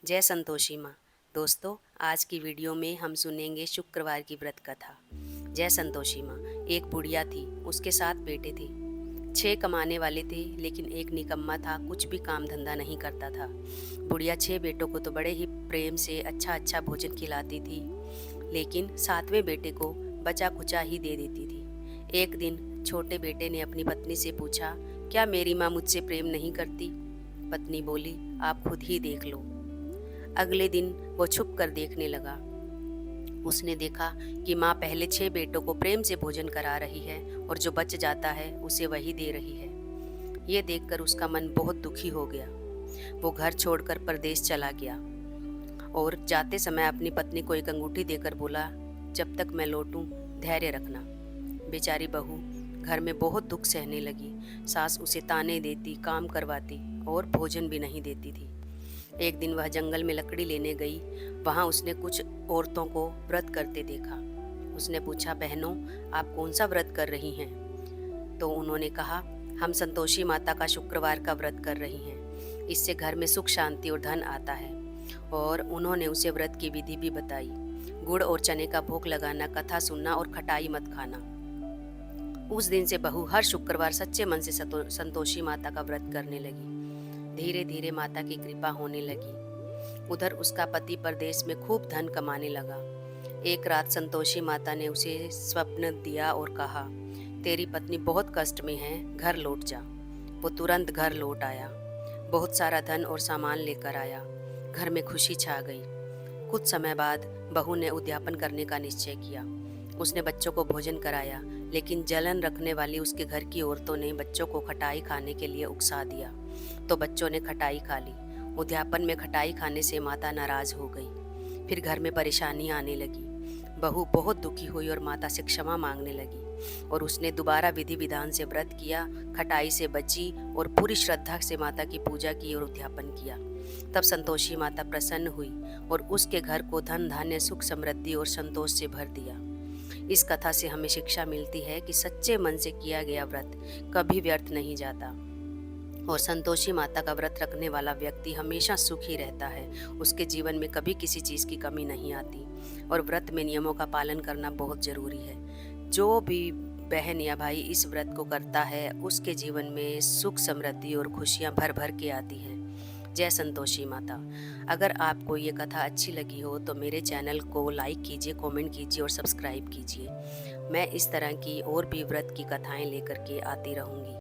जय संतोषी माँ। दोस्तों, आज की वीडियो में हम सुनेंगे शुक्रवार की व्रत कथा। जय संतोषी माँ। एक बुढ़िया थी, उसके 7 बेटे थे। 6 कमाने वाले थे, लेकिन एक निकम्मा था, कुछ भी काम धंधा नहीं करता था। बुढ़िया 6 बेटों को तो बड़े ही प्रेम से अच्छा अच्छा भोजन खिलाती थी, लेकिन 7वें बेटे को बचा कुचा ही दे देती थी। एक दिन छोटे बेटे ने अपनी पत्नी से पूछा, क्या मेरी माँ मुझसे प्रेम नहीं करती? पत्नी बोली, आप खुद ही देख लो। अगले दिन वो छुप कर देखने लगा। उसने देखा कि माँ पहले 6 बेटों को प्रेम से भोजन करा रही है और जो बच जाता है उसे वही दे रही है। ये देखकर उसका मन बहुत दुखी हो गया। वो घर छोड़कर परदेश चला गया और जाते समय अपनी पत्नी को एक अंगूठी देकर बोला, जब तक मैं लौटूं धैर्य रखना। बेचारी बहू घर में बहुत दुख सहने लगी। सास उसे ताने देती, काम करवाती और भोजन भी नहीं देती थी। एक दिन वह जंगल में लकड़ी लेने गई। वहाँ उसने कुछ औरतों को व्रत करते देखा। उसने पूछा, बहनों, आप कौन सा व्रत कर रही हैं? तो उन्होंने कहा, हम संतोषी माता का शुक्रवार का व्रत कर रही हैं। इससे घर में सुख शांति और धन आता है। और उन्होंने उसे व्रत की विधि भी बताई। गुड़ और चने का भोग लगाना, कथा सुनना और खटाई मत खाना। उस दिन से बहू हर शुक्रवार सच्चे मन से संतोषी माता का व्रत करने लगी। धीरे धीरे माता की कृपा होने लगी। उधर उसका पति परदेश में खूब धन कमाने लगा। एक रात संतोषी माता ने उसे स्वप्न दिया और कहा, तेरी पत्नी बहुत कष्ट में है, घर लौट जा। वो तुरंत घर लौट आया। बहुत सारा धन और सामान लेकर आया। घर में खुशी छा गई। कुछ समय बाद बहू ने उद्यापन करने का निश्चय किया। उसने बच्चों को भोजन कराया, लेकिन जलन रखने वाली उसके घर की औरतों ने बच्चों को खटाई खाने के लिए उकसा दिया। तो बच्चों ने खटाई खा ली। उद्यापन में खटाई खाने से माता नाराज हो गई। फिर घर में परेशानी आने लगी। बहू बहुत दुखी हुई और माता से क्षमा मांगने लगी और उसने दोबारा विधि विधान से व्रत किया, खटाई से बची और पूरी श्रद्धा से माता की पूजा की और उद्यापन किया। तब संतोषी माता प्रसन्न हुई और उसके घर को धन धान्य, सुख समृद्धि और संतोष से भर दिया। इस कथा से हमें शिक्षा मिलती है कि सच्चे मन से किया गया व्रत कभी व्यर्थ नहीं जाता और संतोषी माता का व्रत रखने वाला व्यक्ति हमेशा सुखी रहता है। उसके जीवन में कभी किसी चीज़ की कमी नहीं आती और व्रत में नियमों का पालन करना बहुत ज़रूरी है। जो भी बहन या भाई इस व्रत को करता है, उसके जीवन में सुख समृद्धि और खुशियाँ भर भर के आती हैं। जय संतोषी माता। अगर आपको ये कथा अच्छी लगी हो तो मेरे चैनल को लाइक कीजिए, कमेंट कीजिए और सब्सक्राइब कीजिए। मैं इस तरह की और भी व्रत की कथाएं लेकर के आती रहूँगी।